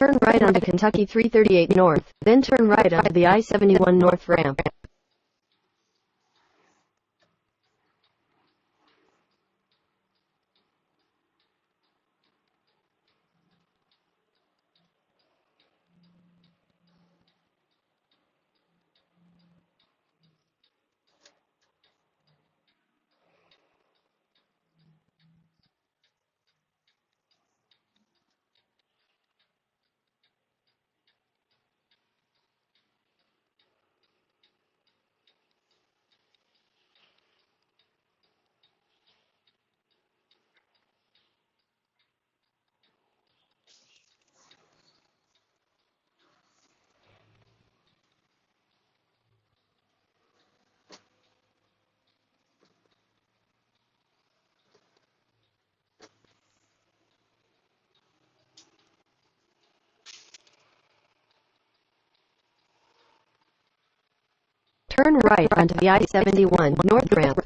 Turn right onto Kentucky 338 North, then turn right onto the I-71 North ramp. Turn right onto the I-71 North ramp.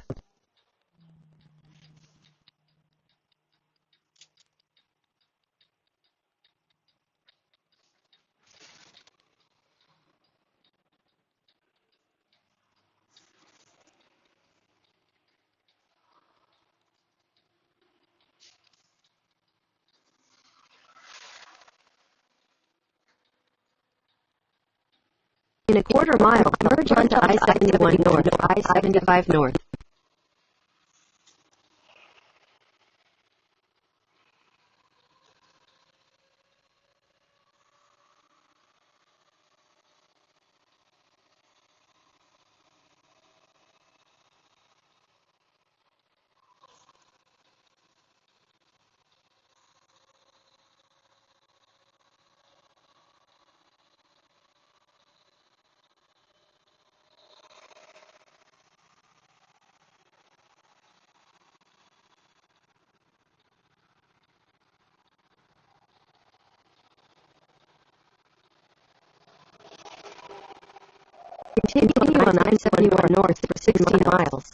In a quarter mile, merge onto I-71 North, I-75 North. Continue on I-71 North for 16 miles.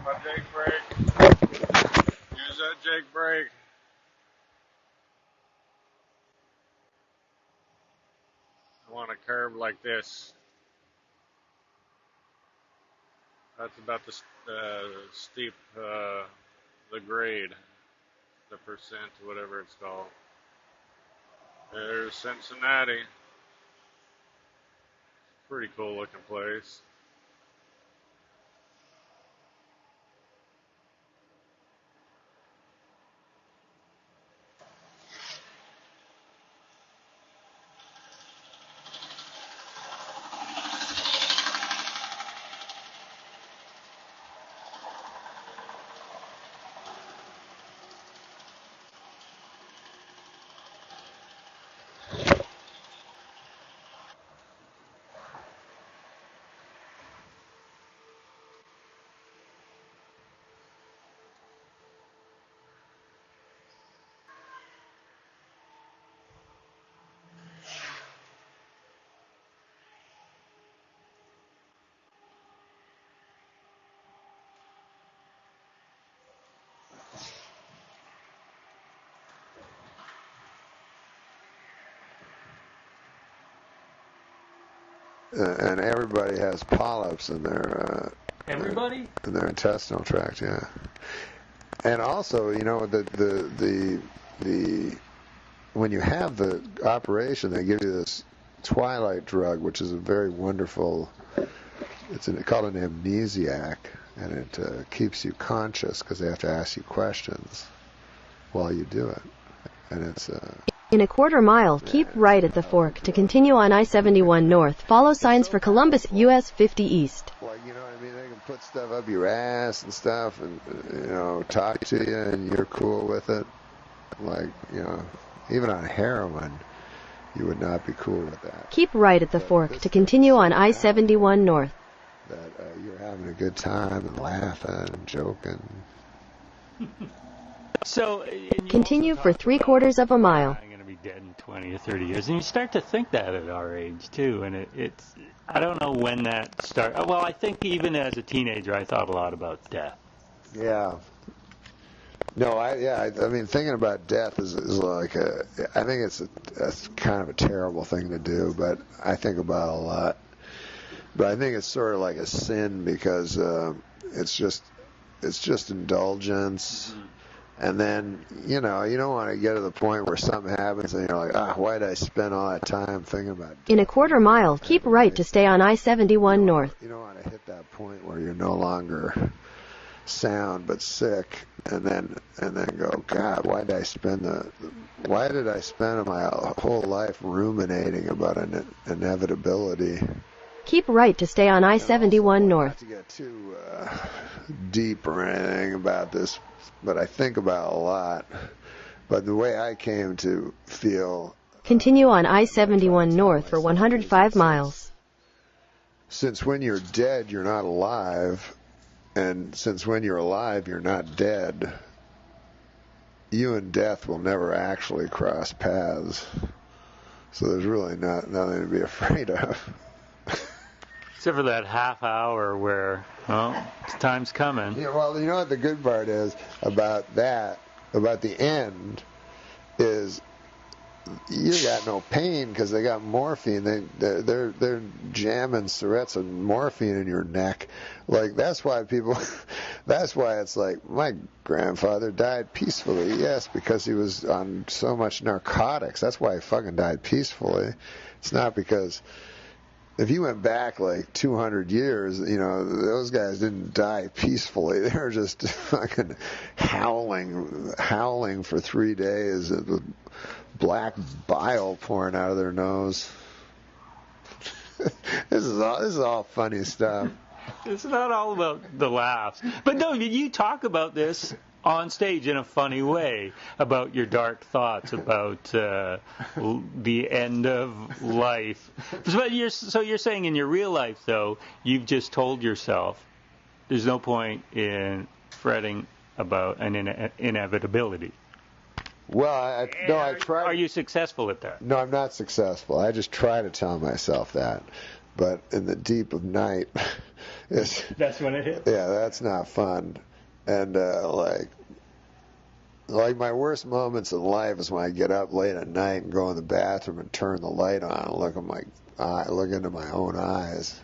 My Jake brake. Use that Jake brake. I want a curve like this. That's about the steep, the grade, the percent, whatever it's called. There's Cincinnati. Pretty cool looking place. And everybody has polyps in their everybody in their intestinal tract, yeah. And also, you know, the when you have the operation, they give you this twilight drug, which is a very wonderful. It's called an amnesiac, and it keeps you conscious because they have to ask you questions while you do it, and it's. In a quarter mile, keep right at the fork to continue on I-71 North. Follow signs for Columbus, US 50 East. Like, you know what I mean? They can put stuff up your ass and stuff and, you know, talk to you and you're cool with it. Like, you know, even on heroin, you would not be cool with that. Keep right at the fork to continue on I-71 North. That you're having a good time and laughing and joking. So continue for 3/4 of a mile. I'm going to be dead in 20 or 30 years, and you start to think that at our age too. And it's I don't know when that started. Well, I think even as a teenager, I thought a lot about death. Yeah. No, I mean, thinking about death is like I think it's kind of a terrible thing to do, but I think about it a lot. But I think it's sort of like a sin because it's just indulgence. Mm-hmm. And then, you know, you don't want to get to the point where something happens and you're like, why did I spend all that time thinking about death? In a quarter mile, keep right to stay on I-71 North. You don't want to hit that point where you're no longer sound but sick and then go, God, why did I spend my whole life ruminating about an inevitability? Keep right to stay on I-71 North. Not to get too deep or anything about this, but I think about it a lot. But the way I came to feel... Continue on I-71 North for 105 miles. Since when you're dead, you're not alive. And since when you're alive, you're not dead. You and death will never actually cross paths. So there's really nothing to be afraid of. Except for that half hour where, time's coming. Yeah, well, you know what the good part is about that, about the end, is you got no pain because they got morphine. They're jamming syrettes of morphine in your neck. Like, that's why it's like, my grandfather died peacefully. Yes, because he was on so much narcotics. That's why he fucking died peacefully. It's not because... If you went back like 200 years, you know, those guys didn't die peacefully. They were just fucking howling for 3 days with black bile pouring out of their nose. This is all funny stuff. It's not all about the laughs. But no, you talk about this on stage in a funny way, about your dark thoughts, about the end of life. So you're saying in your real life, though, you've just told yourself there's no point in fretting about an inevitability. Well, I try. Are you successful at that? No, I'm not successful. I just try to tell myself that. but in the deep of night, that's when it hits. Yeah, that's not fun. And like my worst moments in life is when I get up late at night and go in the bathroom and turn the light on and look into my own eyes.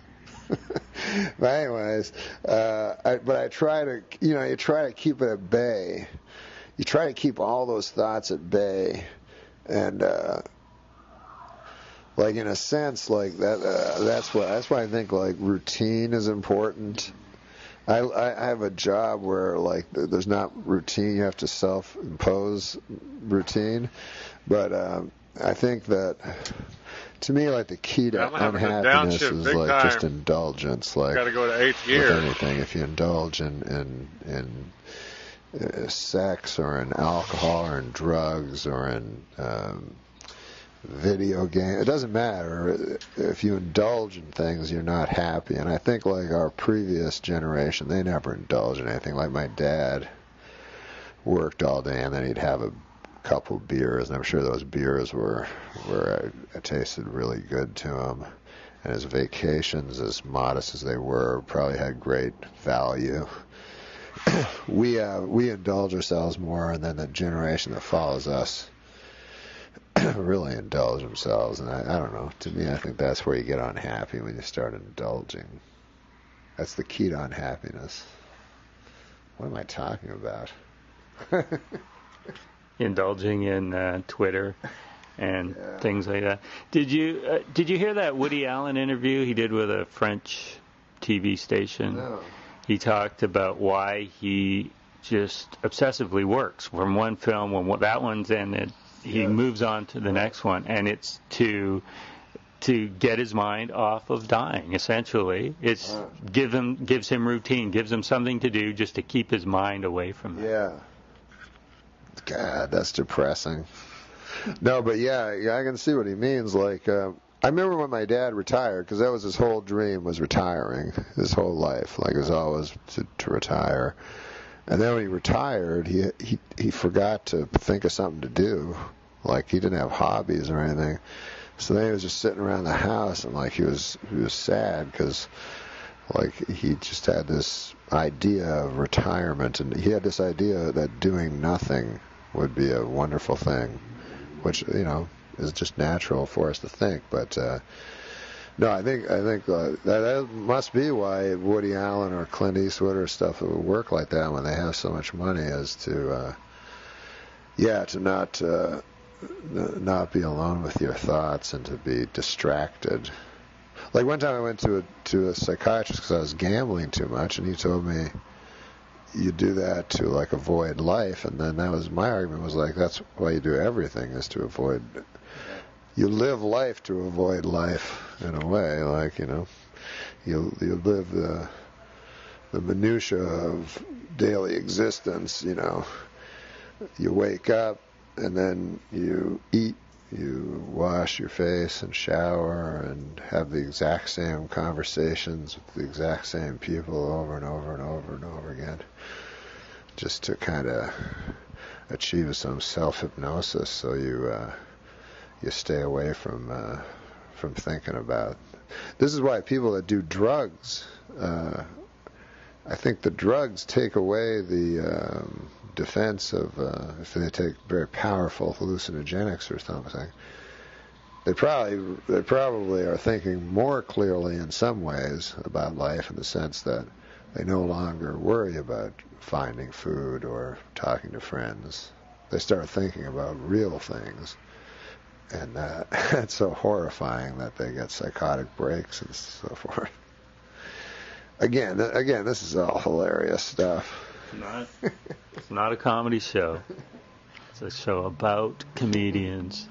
But anyways, I try to, you try to keep it at bay. You try to keep all those thoughts at bay, and like in a sense, like that. That's why I think like routine is important. I have a job where like there's not routine. You have to self-impose routine, but I think that. To me, like the key to unhappiness is like time. Just indulgence. Like got to go to 8th gear. With anything, if you indulge in sex or in alcohol or in drugs or in video game, it doesn't matter. If you indulge in things, you're not happy. And I think like our previous generation, they never indulged in anything. Like my dad worked all day and then he'd have a couple beers, and I'm sure those beers were tasted really good to him. And his vacations, as modest as they were, probably had great value. We indulge ourselves more, and then the generation that follows us really indulge themselves. And I don't know. To me, I think that's where you get unhappy, when you start indulging. That's the key to unhappiness. What am I talking about? Indulging in Twitter and things like that. Did you hear that Woody Allen interview he did with a French TV station? No. He talked about why he just obsessively works from one film. When that one's ended, he moves on to the next one, and it's to get his mind off of dying. Essentially, it's gives him routine, gives him something to do just to keep his mind away from it. Yeah. God, that's depressing. No, but yeah, I can see what he means. Like, I remember when my dad retired, because that was his whole dream, was retiring his whole life. Like, it was always to retire. And then when he retired, he forgot to think of something to do. Like, he didn't have hobbies or anything. So then he was just sitting around the house, and like he was sad because like he just had this idea of retirement, and he had this idea that doing nothing would be a wonderful thing, which is just natural for us to think. But no, I think that must be why Woody Allen or Clint Eastwood or stuff would work like that when they have so much money, is to not be alone with your thoughts and to be distracted. Like one time I went to a psychiatrist because I was gambling too much, and he told me you do that to like avoid life. And then that was my argument, was like, that's why you do everything, is to avoid. You live life to avoid life in a way. Like you live the minutia of daily existence. You wake up and then you eat. You wash your face and shower and have the exact same conversations with the exact same people over and over and over and over again, just to kind of achieve some self-hypnosis, so you stay away from thinking about. This is why people that do drugs, I think the drugs take away the defense of if they take very powerful hallucinogenics or something. They probably are thinking more clearly in some ways about life, in the sense that they no longer worry about finding food or talking to friends. They start thinking about real things, and that's so horrifying that they get psychotic breaks and so forth. Again, this is all hilarious stuff. It's not a comedy show. It's a show about comedians.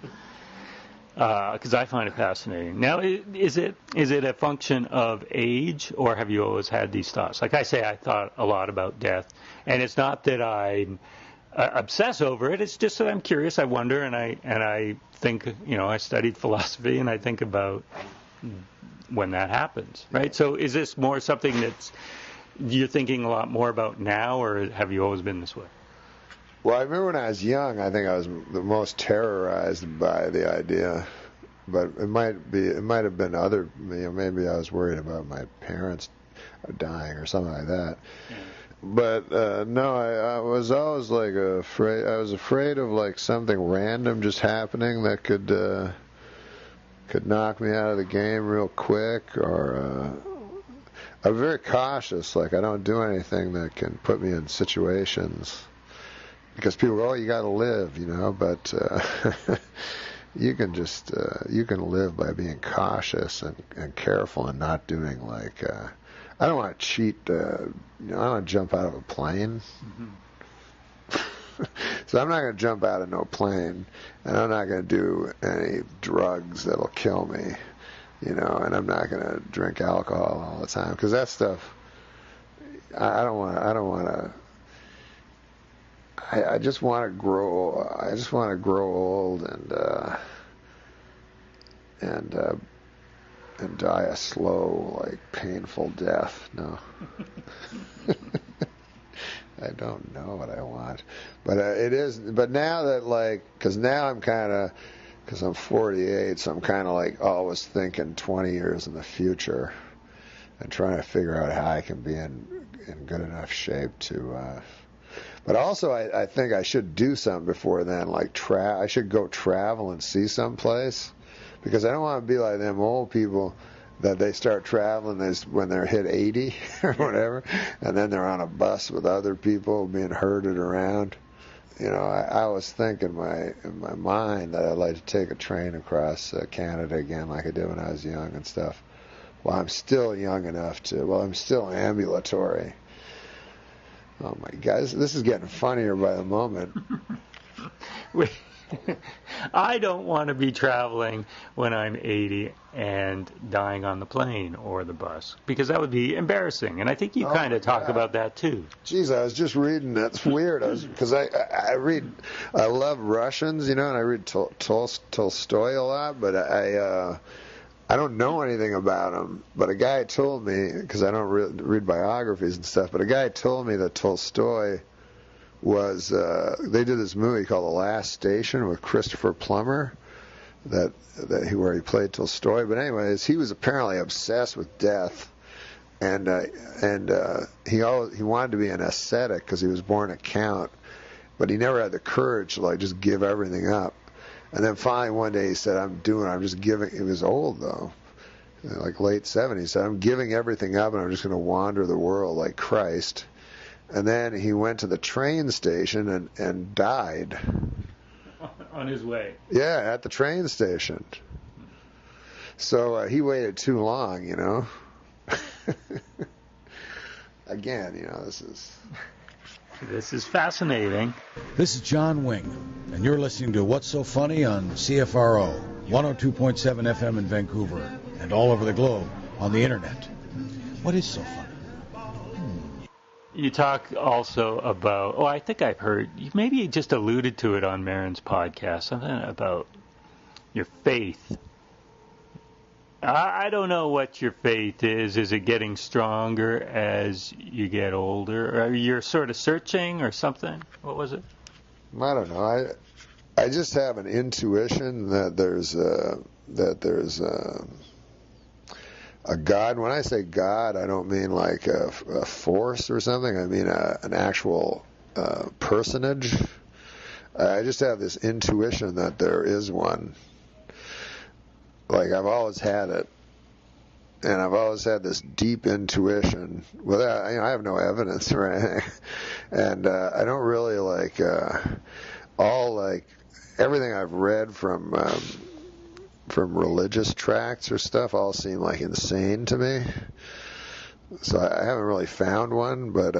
Because I find it fascinating. Now, is it a function of age, or have you always had these thoughts? Like I say, I thought a lot about death, and it's not that I obsess over it. It's just that I'm curious. I wonder, and I think. I studied philosophy, and I think about when that happens, right? So, is this more something that's you're thinking a lot more about now, or have you always been this way? Well, I remember when I was young, I think I was the most terrorized by the idea But it might have been other. Maybe I was worried about my parents dying or something like that. Yeah. But no, I was always like afraid. I was afraid of like something random just happening that could knock me out of the game real quick. Or I'm very cautious. Like I don't do anything that can put me in situations because people go, "Oh, you got to live," But you can just you can live by being cautious and careful and not doing like. I don't want to cheat. I don't want to jump out of a plane. Mm-hmm. So I'm not going to jump out of no plane, and I'm not going to do any drugs that'll kill me, and I'm not going to drink alcohol all the time because that stuff. I don't want to. I just want to grow. I just want to grow old and die a slow, like, painful death. No. I don't know what I want. But it is, but now that, like, because I'm 48, so I'm kind of, like, always thinking 20 years in the future and trying to figure out how I can be in good enough shape to, but also I think I should do something before then, like, I should go travel and see someplace. Because I don't want to be like them old people that they start traveling when they're hit 80 or whatever, and then they're on a bus with other people being herded around. I was thinking in my mind that I'd like to take a train across Canada again like I did when I was young and stuff. Well, I'm still young enough I'm still ambulatory. Oh my God, this is getting funnier by the moment. I don't want to be traveling when I'm 80 and dying on the plane or the bus because that would be embarrassing. And I think you kind of talk about that too. Geez, I was just reading. That's weird. Because I love Russians, and I read Tolstoy a lot, but I don't know anything about him. But a guy told me, because I don't read biographies and stuff, but a guy told me that Tolstoy was they did this movie called The Last Station with Christopher Plummer where he played Tolstoy. But anyways, he was apparently obsessed with death, and he wanted to be an ascetic because he was born a count, but he never had the courage to like just give everything up. And then finally one day he said, I'm just giving. He was old though, like late 70s. He said, I'm giving everything up and I'm just going to wander the world like Christ. And then he went to the train station and died. On his way. Yeah, at the train station. So he waited too long, Again, This is fascinating. This is John Wing, and you're listening to What's So Funny on CFRO, 102.7 FM in Vancouver, and all over the globe on the Internet. What is so funny? You talk also about, I think I've heard, maybe you just alluded to it on Marin's podcast, something about your faith. I don't know what your faith is. Is it getting stronger as you get older? Or you're sort of searching or something? What was it? I don't know. I just have an intuition that there's a God. When I say God, I don't mean like a force or something. I mean an actual personage. I just have this intuition that there is one. Like I've always had it, and I've always had this deep intuition. Without, I have no evidence or anything, and I don't really like everything I've read from religious tracts or stuff all seem like insane to me. So I haven't really found one, but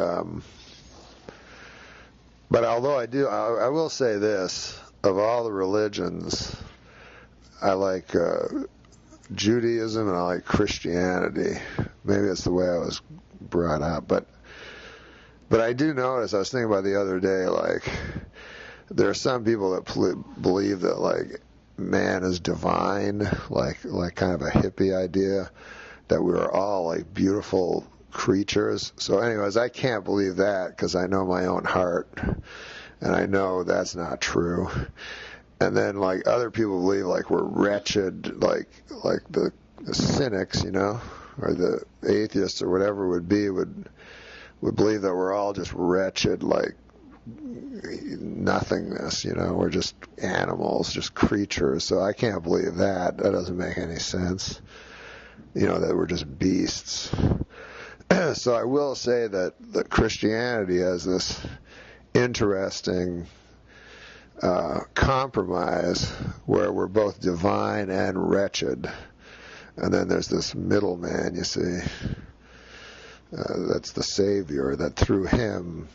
although I will say this: of all the religions, I like Judaism and I like Christianity. Maybe that's the way I was brought up, but I do notice. I was thinking about the other day, like there are some people that believe that like man is divine, like kind of a hippie idea that we are all like beautiful creatures. So anyways, I can't believe that because I know my own heart and I know that's not true. And then like other people believe like we're wretched, like the cynics, you know, or the atheists or whatever would believe that we're all just wretched, like nothingness, you know, we're just animals, just creatures. So I can't believe that. That doesn't make any sense. You know, that we're just beasts. So I will say that Christianity has this interesting compromise where we're both divine and wretched. And then there's this middleman, you see, that's the Savior, that through him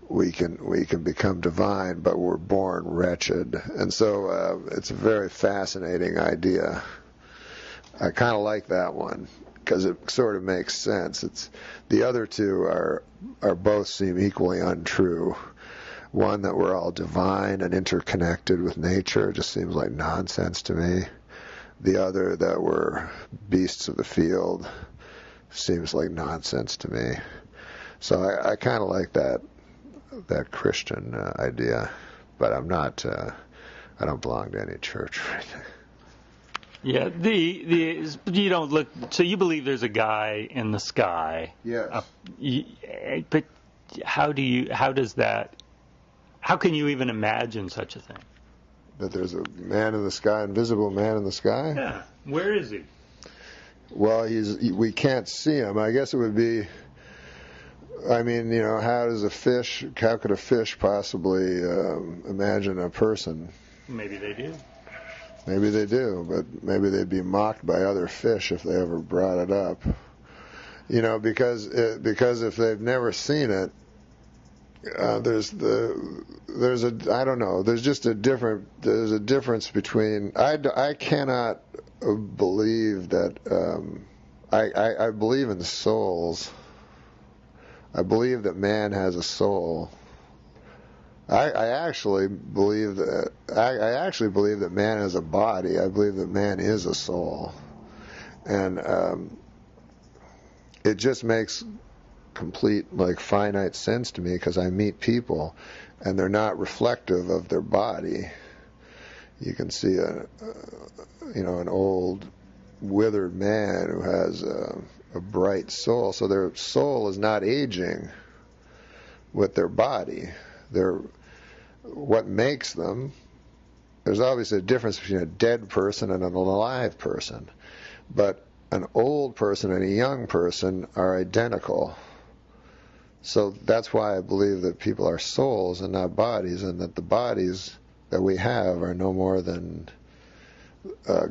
we can become divine, but we're born wretched. And so it's a very fascinating idea. I kind of like that one because it sort of makes sense. It's the other two are both seem equally untrue. One, that we're all divine and interconnected with nature, just seems like nonsense to me. The other, that we're beasts of the field, seems like nonsense to me. So I kind of like that Christian idea, but I'm not. I don't belong to any church or anything. Yeah, you don't look. So you believe there's a guy in the sky. Yes. But how does that? How can you even imagine such a thing? That there's a man in the sky, invisible man in the sky? Yeah. Where is he? Well, we can't see him. I guess it would be, I mean, you know, how could a fish possibly imagine a person? Maybe they do. Maybe they do, but maybe they'd be mocked by other fish if they ever brought it up. You know, because if they've never seen it, there's a difference between I cannot believe that I believe in souls. I believe that man has a soul. I actually believe that man has a body. I believe that man is a soul, and it just makes complete, like, finite sense to me because I meet people and they're not reflective of their body. You can see an old withered man who has a bright soul, so their soul is not aging with their body. What makes them, there's obviously a difference between a dead person and an alive person, but an old person and a young person are identical. So that's why I believe that people are souls and not bodies, and that the bodies that we have are no more than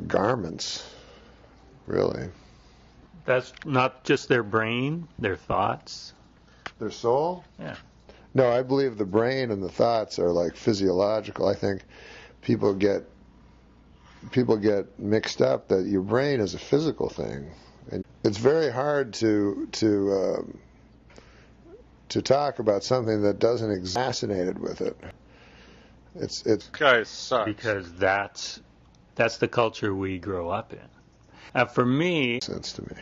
garments, really. That's not just their brain, their thoughts. Their soul? Yeah. No, I believe the brain and the thoughts are like physiological. I think people get mixed up that your brain is a physical thing, and it's very hard to talk about something that doesn't fascinated with it. It's Guy sucks. Because that's the culture we grow up in. For me, sense to me.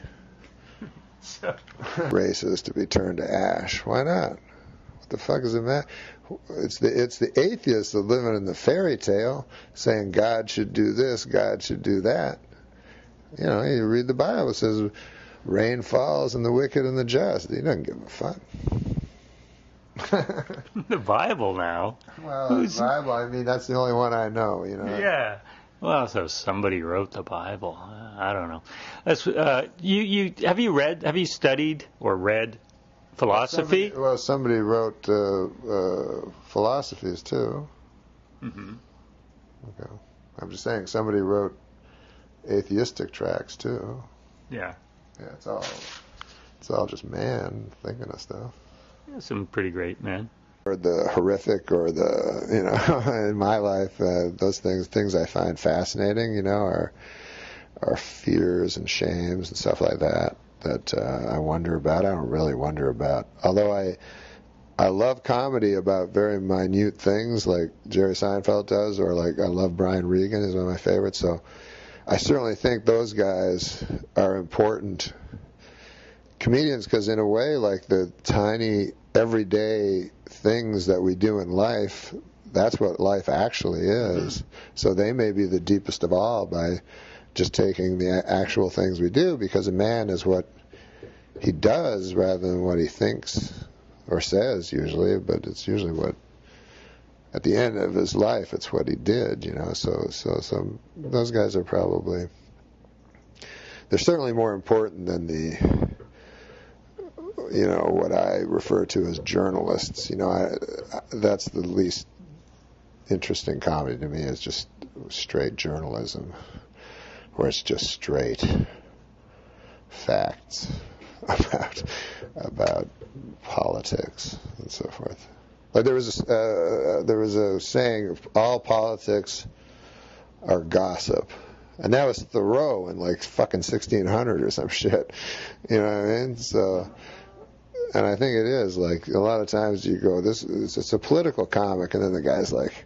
Races to be turned to ash. Why not? What the fuck is it matter? It's the atheists that live in the fairy tale saying God should do this, God should do that. You know, you read the Bible, it says rain falls on the wicked and the just. He doesn't give a fuck. The Bible now. Well, the Bible, I mean, that's the only one I know, you know. Yeah. Well, so somebody wrote the Bible. I don't know. That's have you studied or read philosophy? Somebody wrote philosophies too. Mm-hmm. Okay. I'm just saying somebody wrote atheistic tracts too. Yeah. Yeah, it's all just man thinking of stuff. Yeah, some pretty great men. Or the horrific, or the, you know, in my life, those things I find fascinating, you know, are fears and shames and stuff like that I wonder about. I don't really wonder about. Although I love comedy about very minute things like Jerry Seinfeld does, or like I love Brian Regan, is one of my favorites. So I certainly think those guys are important comedians, because in a way, like the tiny everyday things that we do in life, that's what life actually is. So they may be the deepest of all by just taking the actual things we do, because a man is what he does rather than what he thinks or says usually, but it's usually what, at the end of his life, it's what he did, So those guys are probably, they're certainly more important than the, what I refer to as journalists. That's the least interesting comedy to me, is just straight journalism, where it's just straight facts about politics and so forth. Like there was a saying, all politics are gossip. And that was Thoreau in like fucking 1600 or some shit. You know what I mean? So, and I think it is, like, a lot of times you go, it's a political comic, and then the guy's like,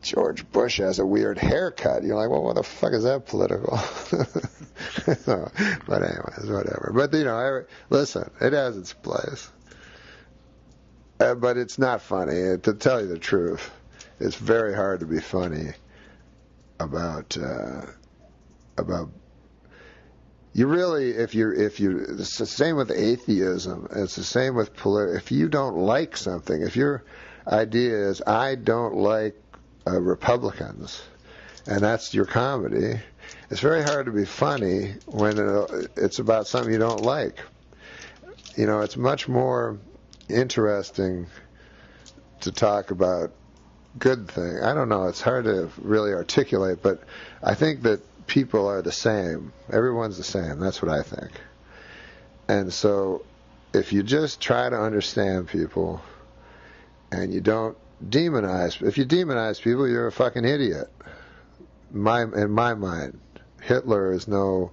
George Bush has a weird haircut. You're like, well, what the fuck is that political? So, but anyways, whatever. But, listen, it has its place. But it's not funny. To tell you the truth, it's very hard to be funny about you really, if you it's the same with atheism, it's the same with if you don't like something, if your idea is, I don't like Republicans, and that's your comedy, it's very hard to be funny when it's about something you don't like. It's much more interesting to talk about good thing. I don't know, it's hard to really articulate, but I think that people are the same. Everyone's the same. That's what I think. And so if you just try to understand people and you don't demonize, if you demonize people, you're a fucking idiot. In my mind, Hitler is no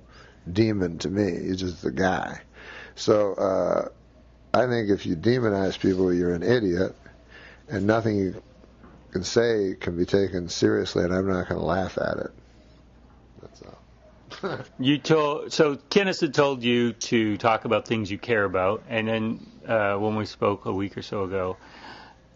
demon to me. He's just a guy. So I think if you demonize people, you're an idiot, and nothing you can say can be taken seriously, and I'm not going to laugh at it. That's all. So Kenneth had told you to talk about things you care about, and then when we spoke a week or so ago,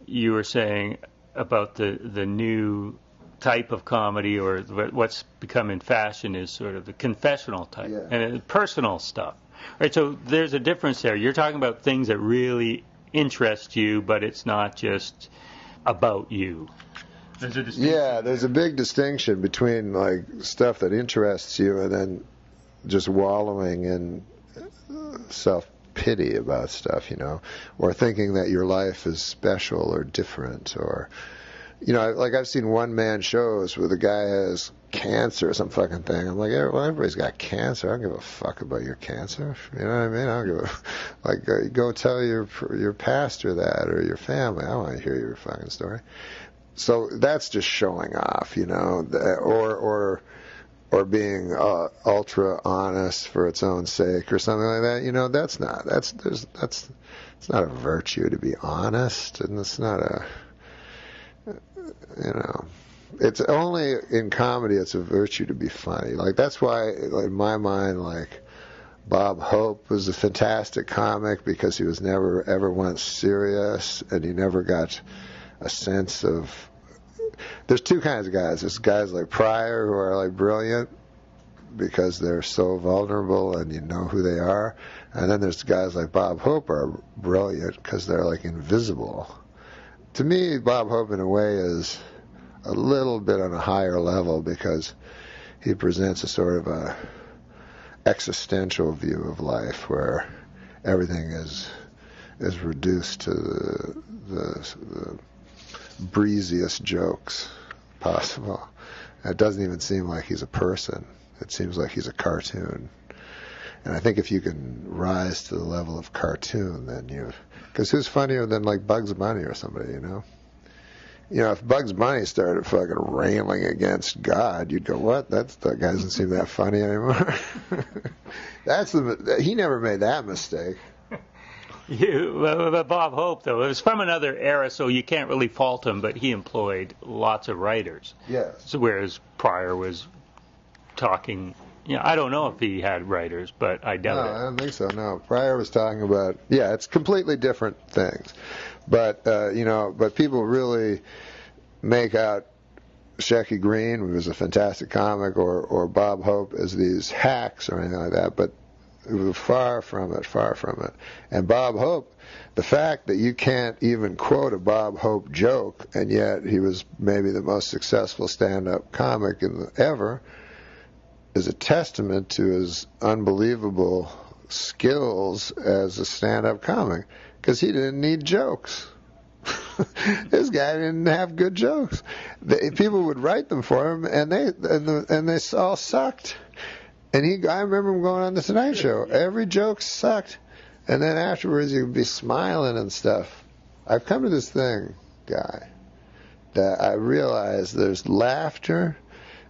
you were saying about the new type of comedy, or what's become in fashion is sort of the confessional type, and personal stuff. Right, so there's a difference there. You're talking about things that really interest you, but it's not just about you. There's a distinction. Yeah, there's a big distinction between like stuff that interests you and then just wallowing in self-pity about stuff, or thinking that your life is special or different, or like I've seen one-man shows where the guy has cancer or some fucking thing. I'm like, well, everybody's got cancer. I don't give a fuck about your cancer. You know what I mean? I don't give a go tell your pastor that, or your family. I don't want to hear your fucking story. So that's just showing off, or being ultra honest for its own sake or something like that. It's not a virtue to be honest, and it's not a. It's only in comedy it's a virtue to be funny. Like, that's why, like, in my mind, like, Bob Hope was a fantastic comic because he was never ever once serious, and he never got a sense of. There's two kinds of guys. There's guys like Pryor who are like brilliant because they're so vulnerable and you know who they are, and then there's guys like Bob Hope are brilliant because they're like invisible. To me, Bob Hope in a way is a little bit on a higher level because he presents a sort of a existential view of life where everything is reduced to the breeziest jokes possible. It doesn't even seem like he's a person. It seems like he's a cartoon. And I think if you can rise to the level of cartoon, then because who's funnier than like Bugs Bunny or somebody, if Bugs Bunny started fucking railing against God, you'd go, what? That guy doesn't seem that funny anymore. He never made that mistake. But Bob Hope, though, it was from another era, so you can't really fault him, but he employed lots of writers. Yes. So whereas Pryor was talking, I don't know if he had writers, but I doubt it. I don't think so, no. Pryor was talking about, it's completely different things. But, but people really make out Shecky Greene, who was a fantastic comic, or Bob Hope as these hacks or anything like that, but it was far from it. And Bob Hope, the fact that you can't even quote a Bob Hope joke, and yet he was maybe the most successful stand-up comic ever, is a testament to his unbelievable skills as a stand-up comic, because he didn't need jokes. This guy didn't have good jokes. People would write them for him, and they all sucked. And I remember him going on the Tonight Show. Every joke sucked, and then afterwards he would be smiling and stuff. I've come to this thing, Guy, that I realize there's laughter,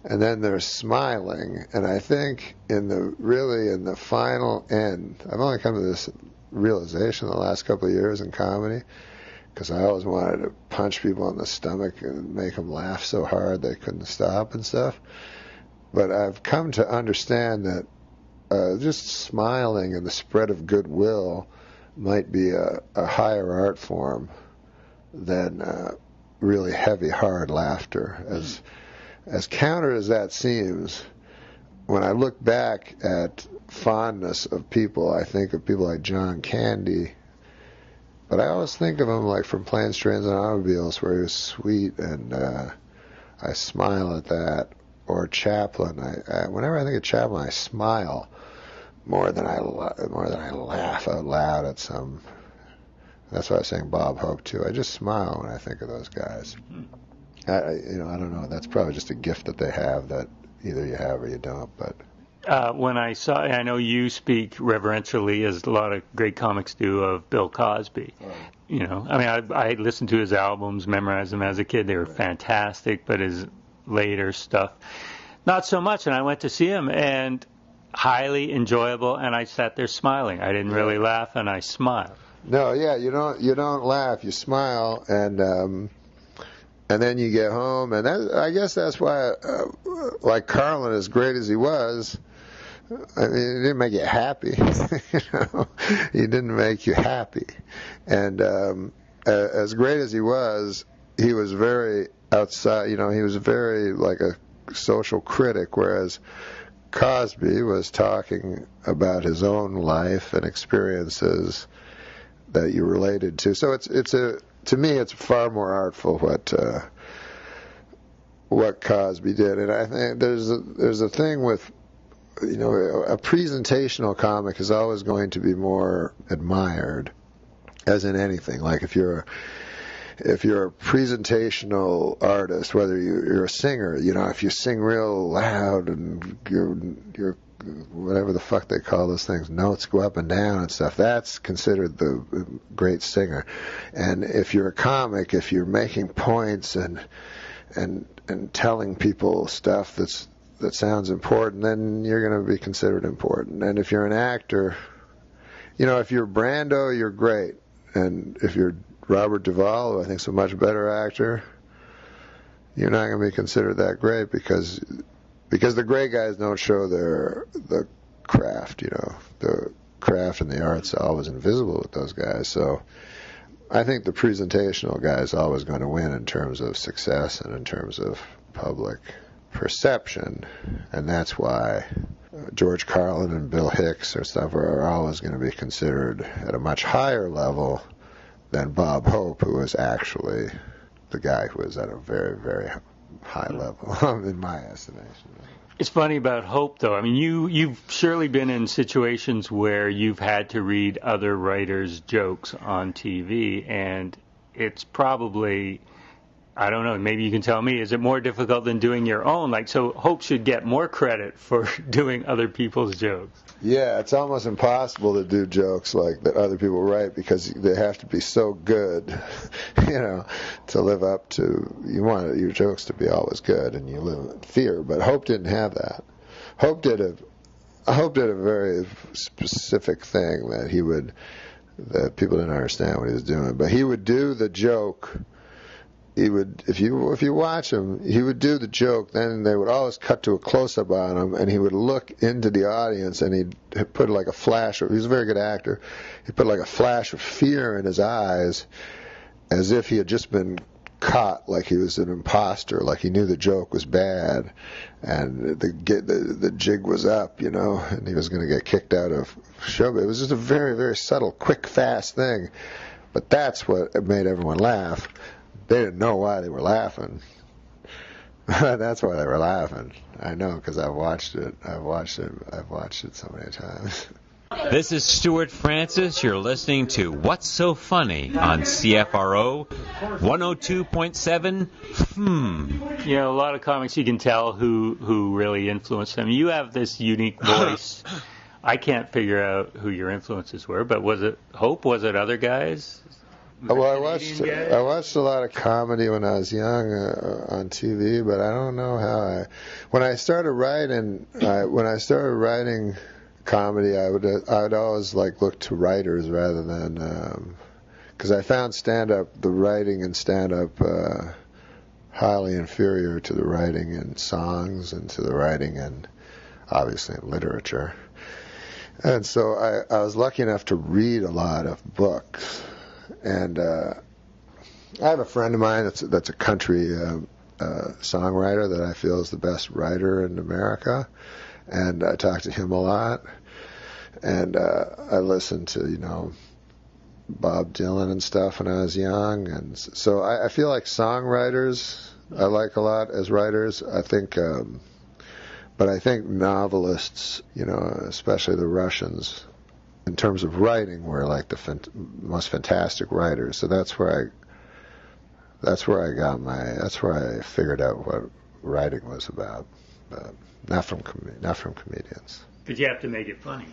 and then there's smiling. And I think in the final end, I've only come to this realization the last couple of years in comedy, because I always wanted to punch people in the stomach and make them laugh so hard they couldn't stop and stuff. But I've come to understand that just smiling and the spread of goodwill might be a higher art form than really heavy, hard laughter. As counter as that seems, when I look back at fondness of people, I think of people like John Candy, but I always think of him like from Planes, Trains, and Automobiles, where he was sweet, and I smile at that. Or Chaplin. Whenever I think of Chaplin, I smile more than I laugh out loud at some. That's why I was saying Bob Hope too. I just smile when I think of those guys. I don't know. That's probably just a gift that they have that either you have or you don't. But when I know you speak reverentially, as a lot of great comics do, of Bill Cosby. Right. I listened to his albums, memorized them as a kid. They were fantastic, but his later stuff, not so much. And I went to see him, and highly enjoyable, and I sat there smiling. I didn't really laugh, and I smiled. No, yeah, you don't laugh, you smile, and then you get home, and I guess that's why, like Carlin, as great as he was, I mean, it didn't make you happy. He didn't make you happy, and as great as he was very outside, he was very like a social critic, whereas Cosby was talking about his own life and experiences that you related to. So to me it's far more artful what Cosby did, and I think there's a thing with a presentational comic is always going to be more admired, as in anything. Like if you're a presentational artist, whether you're a singer, if you sing real loud and you're whatever the fuck they call those things, notes go up and down and stuff, that's considered the great singer. And if you're a comic, if you're making points and telling people stuff that sounds important, then you're going to be considered important. And if you're an actor, if you're Brando, you're great. And if you're Robert Duvall, who I think is a much better actor, you're not going to be considered that great because the great guys don't show the craft. The craft and the art's always invisible with those guys. So I think the presentational guy is always going to win in terms of success and in terms of public perception, and that's why George Carlin and Bill Hicks or stuff are always going to be considered at a much higher level than Bob Hope, who was actually the guy who was at a very, very high level, in my estimation. It's funny about Hope, though. I mean, you've surely been in situations where you've had to read other writers' jokes on TV, and it's probably, I don't know, maybe you can tell me, is it more difficult than doing your own? So Hope should get more credit for doing other people's jokes. Yeah, it's almost impossible to do jokes like that other people write, because they have to be so good, to live up to. You want your jokes to be always good, and you live in fear. But Hope didn't have that. Hope did a very specific thing that people didn't understand what he was doing. But he would do the joke. He would, if you watch him, he would do the joke, then they would always cut to a close-up on him, and he would look into the audience, and he'd put like a flash, he was a very good actor, he'd put like a flash of fear in his eyes, as if he had just been caught like he was an imposter, like he knew the joke was bad, and the jig was up, and he was going to get kicked out of show. It was just a very, very subtle, quick, fast thing, but that's what made everyone laugh. They didn't know why they were laughing. That's why they were laughing. I know, because I've watched it. I've watched it so many times. This is Stuart Francis. You're listening to What's So Funny on CFRO 102.7. A lot of comics, you can tell who really influenced them. You have this unique voice. I can't figure out who your influences were, but was it Hope? Was it other guys? Well, I watched a lot of comedy when I was young on TV, but I don't know how when I started writing comedy, I would always look to writers rather than because I found the writing in stand-up highly inferior to the writing in songs and to the writing in obviously in literature. And so I was lucky enough to read a lot of books. And I have a friend of mine that's a country songwriter that I feel is the best writer in America, and I talk to him a lot. And I listened to Bob Dylan and stuff when I was young, and so I feel like songwriters I like a lot as writers. I think, but I think novelists, especially the Russians, in terms of writing, were like the most fantastic writers. So that's where I figured out what writing was about, but not from comedians. Because you have to make it funny.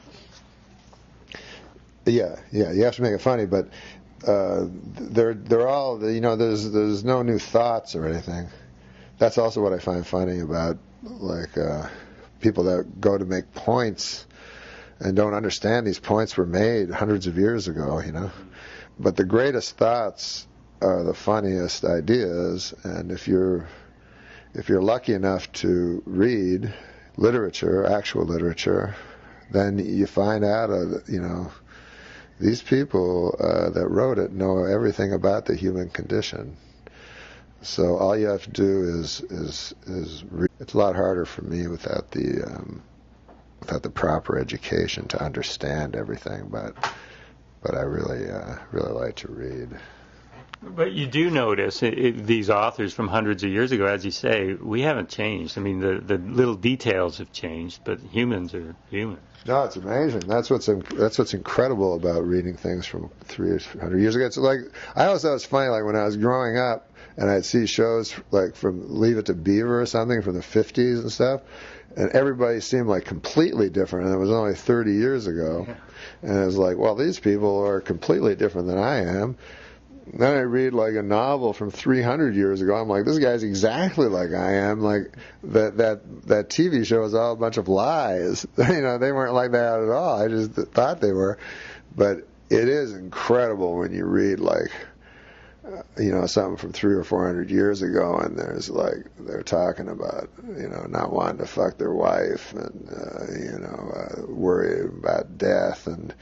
Yeah, you have to make it funny, but they're all, there's no new thoughts or anything. That's also what I find funny about people that go to make points and don't understand these points were made hundreds of years ago, But the greatest thoughts are the funniest ideas, and if you're lucky enough to read literature, actual literature, then you find out these people that wrote it know everything about the human condition. So all you have to do is read. It's a lot harder for me without the proper education to understand everything, but I really like to read. But you do notice these authors from hundreds of years ago, as you say, we haven't changed. I mean, the little details have changed, but humans are humans. No, it's amazing. That's what's incredible about reading things from 300 years ago. It's I always thought it was funny, when I was growing up and I'd see shows from Leave It to Beaver or something from the 50s and stuff, and everybody seemed completely different, and it was only 30 years ago. Yeah. And it was well, these people are completely different than I am. Then I read a novel from 300 years ago. I'm like, this guy's exactly like I am. That TV show is all a bunch of lies. They weren't like that at all. I just thought they were. But it is incredible when you read something from 300 or 400 years ago, and there's they're talking about not wanting to fuck their wife and worry about death and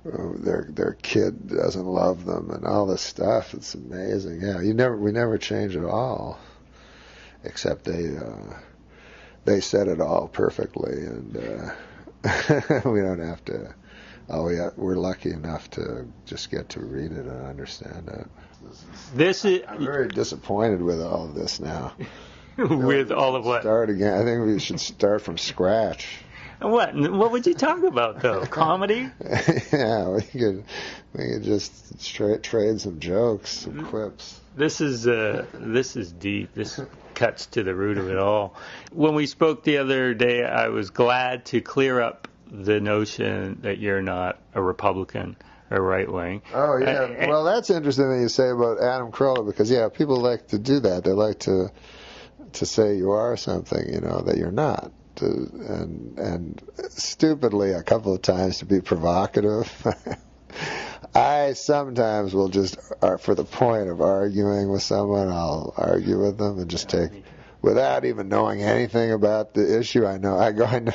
their kid doesn't love them and all this stuff. It's amazing. Yeah, we never change at all, except they said it all perfectly, and we don't have to. We're lucky enough to just get to read it and understand it. I'm very disappointed with all of this now. With all of what? Start again. I think we should start from scratch. What would you talk about, though? Comedy? Yeah, we could just trade some jokes, some quips. This is deep. This cuts to the root of it all. When we spoke the other day, I was glad to clear up the notion that you're not a Republican or right wing. Oh yeah. Well, that's interesting that you say about Adam Carolla, because people like to do that. They like to say you are something, that you're not. And stupidly a couple of times to be provocative. I sometimes will just, for the point of arguing with someone, I'll argue with them and just take, without even knowing anything about the issue. I know I can.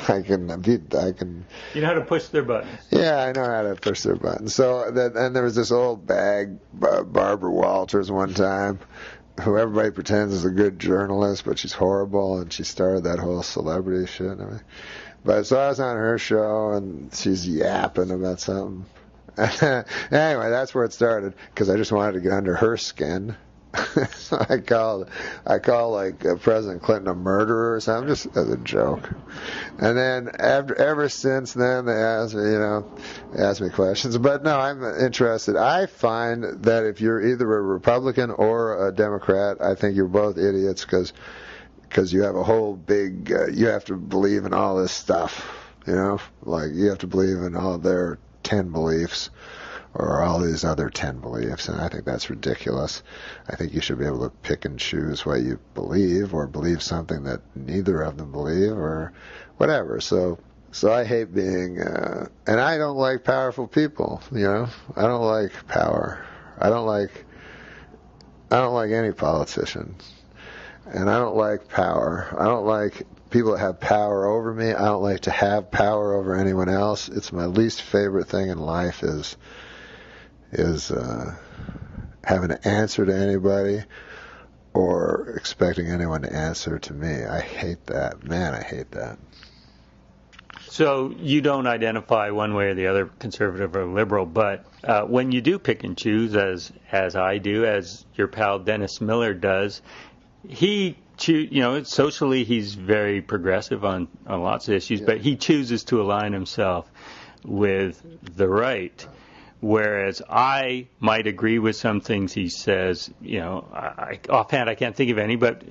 You know how to push their buttons. Yeah, I know how to push their buttons. So and there was this old bag, Barbara Walters, one time. who everybody pretends is a good journalist, but she's horrible, and she started that whole celebrity shit. I mean, but so I was on her show, and she's yapping about something. Anyway, that's where it started, because I just wanted to get under her skin. So I called like President Clinton a murderer or something, just as a joke. And then ever since then, they ask me questions. But no, I'm interested. I find that if you're either a Republican or a Democrat, I think you're both idiots, because you have a whole big, you have to believe in all this stuff, like you have to believe in all their 10 beliefs or all these other 10 beliefs, and I think that's ridiculous. I think you should be able to pick and choose what you believe, or believe something that neither of them believe, or whatever. So I hate being, and I don't like powerful people, I don't like power. I don't like any politician. And I don't like power. I don't like people that have power over me. I don't like to have power over anyone else. It's my least favorite thing in life is having to answer to anybody or expecting anyone to answer to me. I hate that. Man, I hate that. So you don't identify one way or the other, conservative or liberal, but when you do pick and choose, as I do, as your pal Dennis Miller does, socially he's very progressive on lots of issues, but he chooses to align himself with the right. Whereas I might agree with some things he says, offhand I can't think of any, but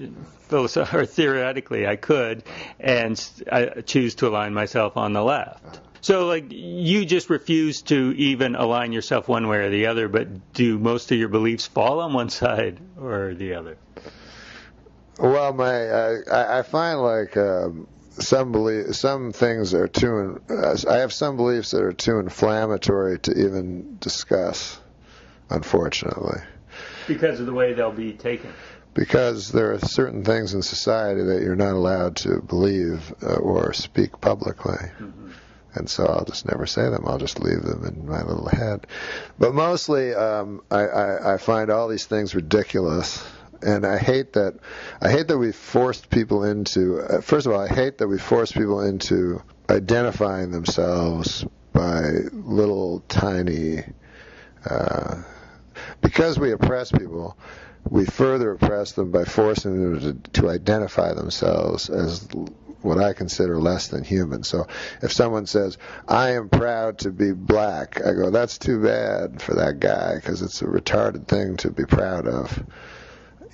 theoretically I could, and I choose to align myself on the left. So, you just refuse to even align yourself one way or the other, but do most of your beliefs fall on one side or the other? Well, I find some things are too. I have some beliefs that are too inflammatory to even discuss, unfortunately. Because of the way they'll be taken. Because there are certain things in society that you're not allowed to believe or speak publicly. Mm-hmm. And so I'll just never say them. I'll just leave them in my little head. But mostly, I find all these things ridiculous. And I hate that we forced people into, first of all, I hate that we forced people into identifying themselves by little tiny, because we oppress people, we further oppress them by forcing them to identify themselves as what I consider less than human. So if someone says, I am proud to be black, I go, that's too bad for that guy, because it's a retarded thing to be proud of.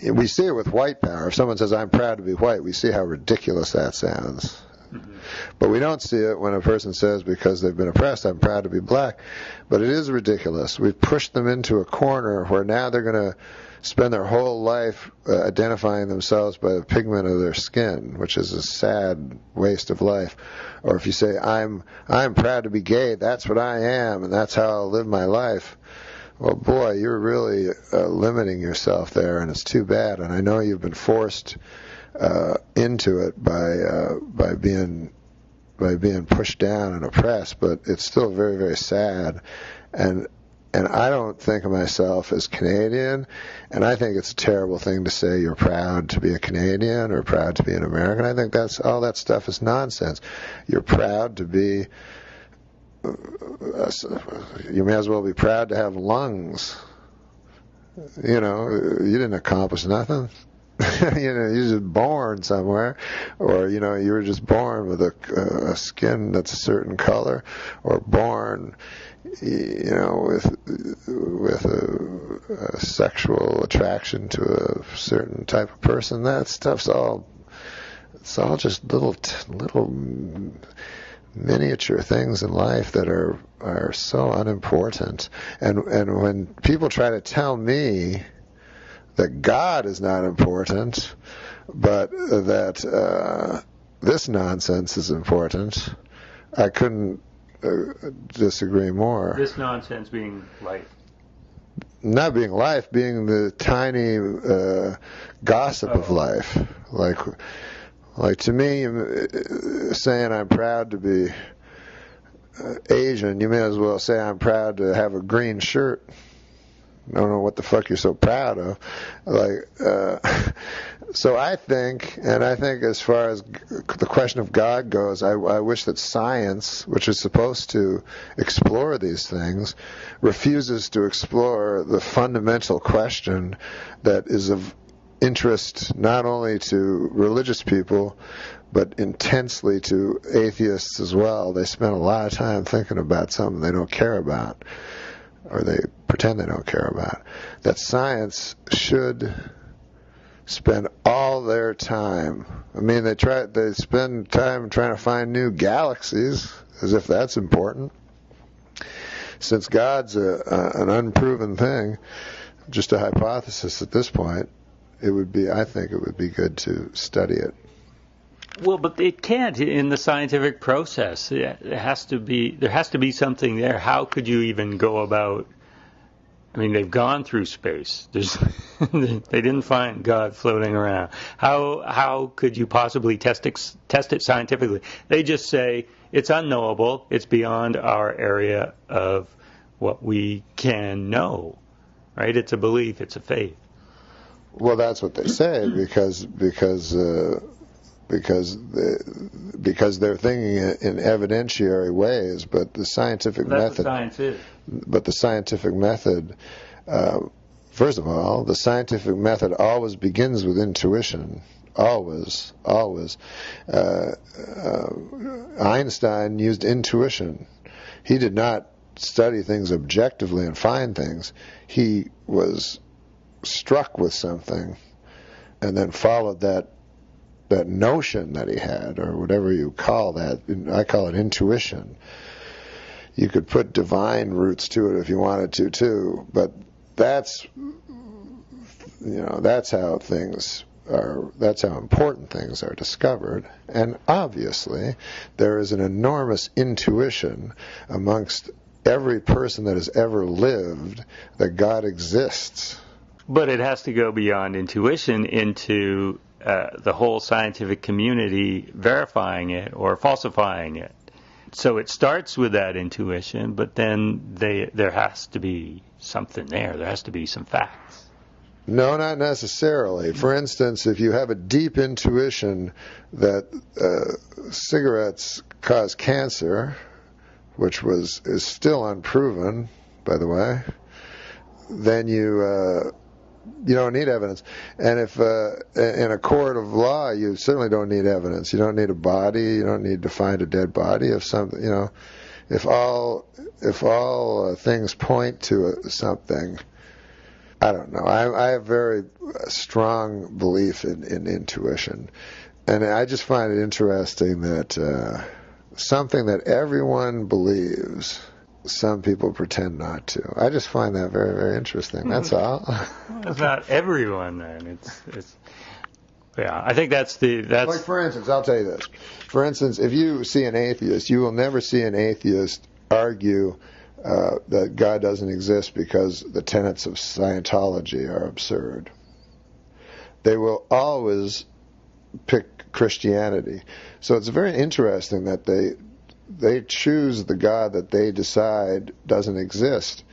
We see it with white power. If someone says, I'm proud to be white, we see how ridiculous that sounds. Mm-hmm. But we don't see it when a person says, because they've been oppressed, I'm proud to be black. But it is ridiculous. We've pushed them into a corner where now they're going to spend their whole life identifying themselves by the pigment of their skin, which is a sad waste of life. Or if you say, I'm proud to be gay, that's what I am, and that's how I'll live my life. Well, boy, you're really limiting yourself there, and it's too bad. And I know you've been forced into it by being pushed down and oppressed, but it's still very, very sad. And I don't think of myself as Canadian, and I think it's a terrible thing to say you're proud to be a Canadian or proud to be an American. I think all that stuff is nonsense. You're proud to be. You may as well be proud to have lungs. You didn't accomplish nothing. You're just born somewhere, or you were just born with a skin that's a certain color, or born, with a sexual attraction to a certain type of person. That stuff's it's all just little miniature things in life that are so unimportant. And when people try to tell me that God is not important, but that this nonsense is important, I couldn't disagree more. This nonsense being life. Not being life, being the tiny gossip of life. Like to me, saying I'm proud to be Asian, you may as well say I'm proud to have a green shirt. I don't know what the fuck you're so proud of. So I think as far as the question of God goes, I wish that science, which is supposed to explore these things, refuses to explore the fundamental question that is of interest not only to religious people, but intensely to atheists as well. They spend a lot of time thinking about something they don't care about, or they pretend they don't care about. That science should spend all their time. I mean, they spend time trying to find new galaxies, as if that's important. Since God's an unproven thing, just a hypothesis at this point, I think it would be good to study it. Well, but it can't in the scientific process. There has to be something there. How could you even go about? I mean, they've gone through space. They didn't find God floating around. How could you possibly test it scientifically? They just say it's unknowable. It's beyond our area of what we can know. Right? It's a belief. It's a faith. Well, that's what they say because they're thinking in evidentiary ways, but the scientific That's method. What science is. But the scientific method, first of all, the scientific method always begins with intuition. Always. Einstein used intuition. He did not study things objectively and find things. He was struck with something and then followed that notion that he had, or whatever you call that. I call it intuition. You could put divine roots to it if you wanted to too, but that's how things are. That's how important things are discovered. And obviously, there is an enormous intuition amongst every person that has ever lived that God exists. But it has to go beyond intuition into the whole scientific community verifying it or falsifying it. So it starts with that intuition, but then there has to be something there. There has to be some facts. No, not necessarily. For instance, if you have a deep intuition that cigarettes cause cancer, which is still unproven, by the way, then you don't need evidence. And if in a court of law, you certainly don't need evidence. You don't need a body. You don't need to find a dead body. If something, if all things point to something, I don't know. I have very strong belief in intuition, and I just find it interesting that something that everyone believes, some people pretend not to. I just find that very, very interesting. That's all. It's not everyone, then. It's. Yeah, I think that's. Like, for instance, I'll tell you this. For instance, if you see an atheist, you will never see an atheist argue that God doesn't exist because the tenets of Scientology are absurd. They will always pick Christianity. So it's very interesting that they choose the God that they decide doesn't exist,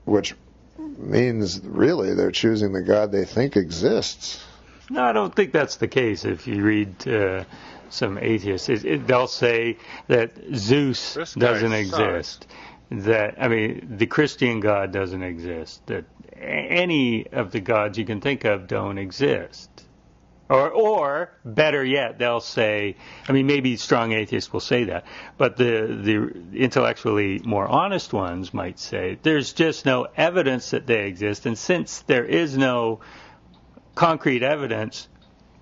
which means really they're choosing the God they think exists. No, I don't think that's the case. If you read some atheists, they'll say that Zeus doesn't exist. The Christian God doesn't exist. That any of the gods you can think of don't exist. Or better yet, they'll say, maybe strong atheists will say that, but the intellectually more honest ones might say there's just no evidence that they exist, and since there is no concrete evidence,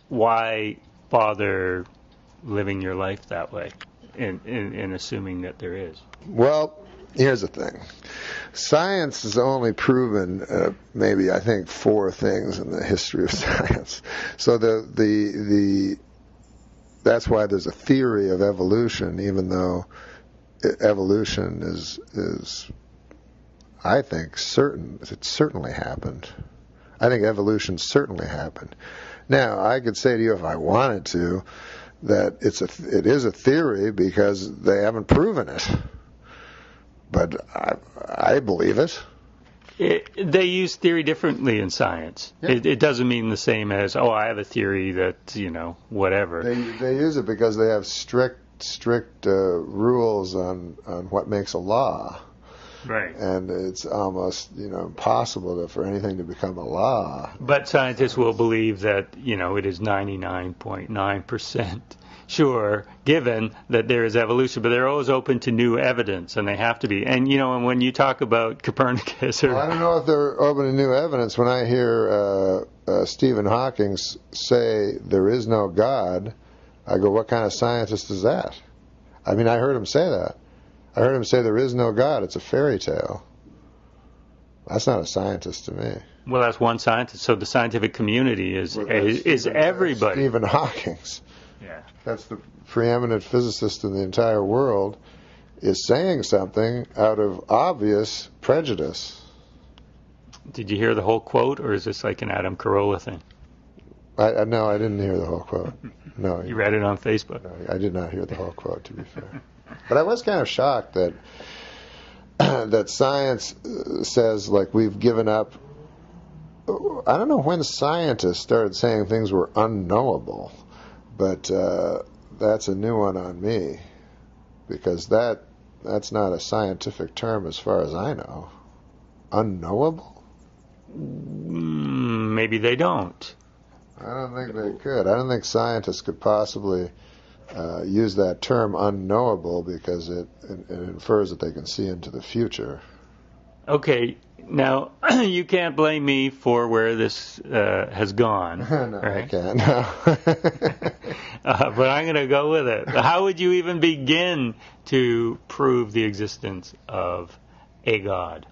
why bother living your life that way in assuming that there is? Well, here's the thing. Science has only proven maybe, I think, 4 things in the history of science. So that's why there's a theory of evolution, even though evolution is I think certain. It certainly happened. I think evolution certainly happened. Now, I could say to you if I wanted to that it is a theory because they haven't proven it. But I believe it. They use theory differently in science. Yeah. It doesn't mean the same as, oh, I have a theory that, whatever. They use it because they have strict rules on what makes a law. Right. And it's almost, impossible for anything to become a law. But scientists will believe that, it is 99.9% sure, given that there is evolution. But they're always open to new evidence, and they have to be. And, and when you talk about Copernicus... Well, I don't know if they're open to new evidence. When I hear Stephen Hawking say there is no God, I go, what kind of scientist is that? I mean, I heard him say that. I heard him say there is no God. It's a fairy tale. That's not a scientist to me. Well, that's one scientist. So the scientific community is everybody. Stephen Hawking's. Yeah. That's the preeminent physicist in the entire world, is saying something out of obvious prejudice. Did you hear the whole quote, or is this like an Adam Carolla thing? No, I didn't hear the whole quote. No. You read it on Facebook? No, I did not hear the whole quote, to be fair. But I was kind of shocked that that science says, like, we've given up. I don't know when scientists started saying things were unknowable, but that's a new one on me, because that's not a scientific term as far as I know. Unknowable? Maybe they don't. I don't think they could. I don't think scientists could possibly use that term unknowable, because it infers that they can see into the future. Okay, now you can't blame me for where this has gone. No, right? I can't. No. But I'm going to go with it. How would you even begin to prove the existence of a God?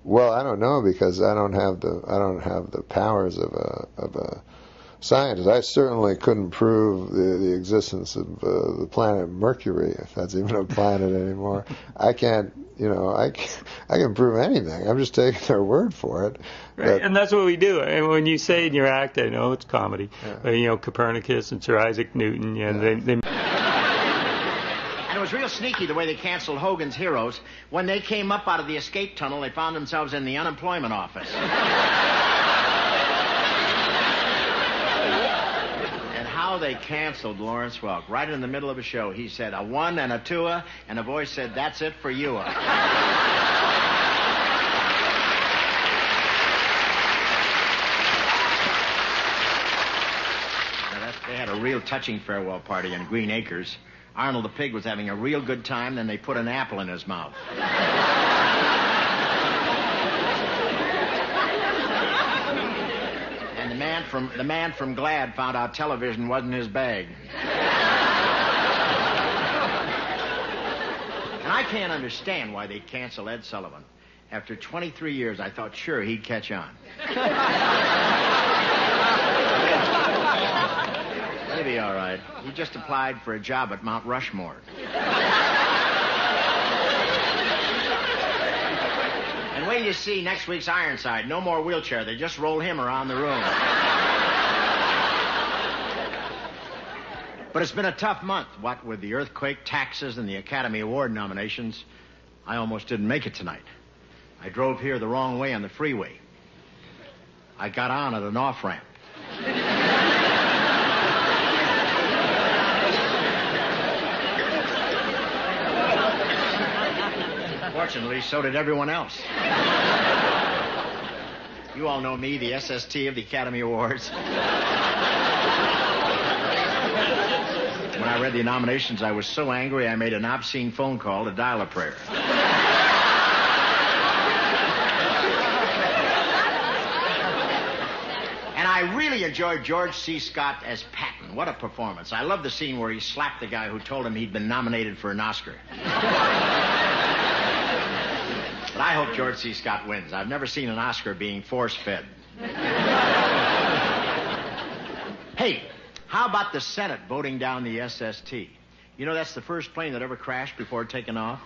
Well, I don't know, because I don't have the powers of a scientist. I certainly couldn't prove the existence of the planet Mercury, if that's even a planet anymore. I can't, I can prove anything. I'm just taking their word for it. Right, and that's what we do. And when you say in your act, I know it's comedy, but, Copernicus and Sir Isaac Newton, they And it was real sneaky the way they canceled Hogan's Heroes. When they came up out of the escape tunnel, they found themselves in the unemployment office. How they canceled Lawrence Welk. Right in the middle of a show, he said a 1 and a 2, and a voice said, "That's it for you." They had a real touching farewell party in Green Acres. Arnold the Pig was having a real good time, then they put an apple in his mouth. The man from Glad found out television wasn't his bag. And I can't understand why they'd cancel Ed Sullivan. After 23 years, I thought sure he'd catch on. Maybe all right. He just applied for a job at Mount Rushmore. And wait till you see next week's Ironside. No more wheelchair. They just roll him around the room. But it's been a tough month, what with the earthquake, taxes, and the Academy Award nominations. I almost didn't make it tonight. I drove here the wrong way on the freeway. I got on at an off-ramp. Fortunately, so did everyone else. You all know me, the SST of the Academy Awards. When I read the nominations, I was so angry I made an obscene phone call to dial a prayer. And I really enjoyed George C. Scott as Patton. What a performance. I love the scene where he slapped the guy who told him he'd been nominated for an Oscar. But I hope George C. Scott wins. I've never seen an Oscar being force-fed. Hey, how about the Senate voting down the SST? You know, that's the first plane that ever crashed before taking off.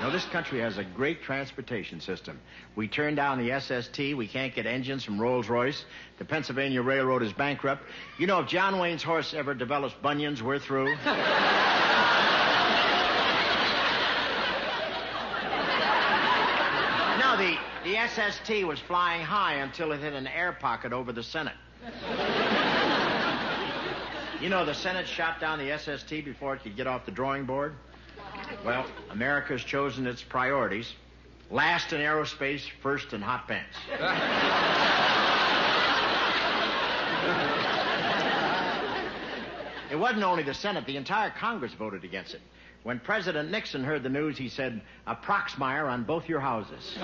Now, this country has a great transportation system. We turn down the SST. We can't get engines from Rolls-Royce. The Pennsylvania Railroad is bankrupt. You know, if John Wayne's horse ever develops bunions, we're through. SST was flying high until it hit an air pocket over the Senate. You know, the Senate shot down the SST before it could get off the drawing board. Well, America's chosen its priorities. Last in aerospace, first in hot pants. It wasn't only the Senate. The entire Congress voted against it. When President Nixon heard the news, he said, "A Proxmire on both your houses."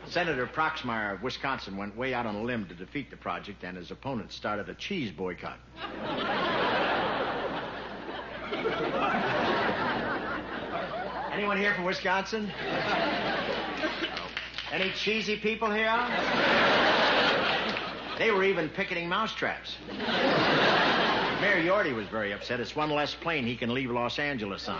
Senator Proxmire of Wisconsin went way out on a limb to defeat the project, and his opponents started a cheese boycott. Anyone here from Wisconsin? Any cheesy people here? They were even picketing mousetraps. Mayor Yorty was very upset. It's one less plane he can leave Los Angeles on.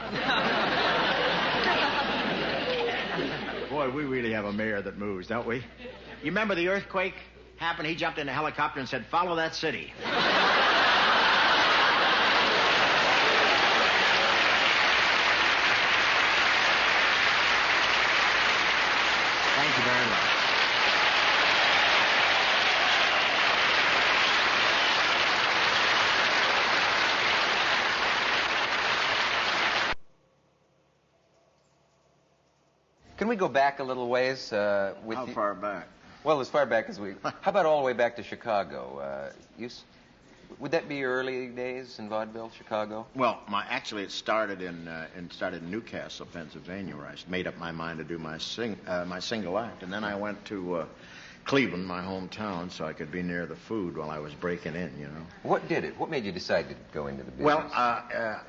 Boy, we really have a mayor that moves, don't we? You remember the earthquake happened? He jumped in a helicopter and said, "Follow that city." Thank you very much. Can we go back a little ways? How far back? Well, as far back as we... How about all the way back to Chicago? Would that be your early days in vaudeville, Chicago? Well, it started in Newcastle, Pennsylvania, where I made up my mind to do my single act, and then I went to Cleveland, my hometown, so I could be near the food while I was breaking in. You know. What did it? What made you decide to go into the business? Well,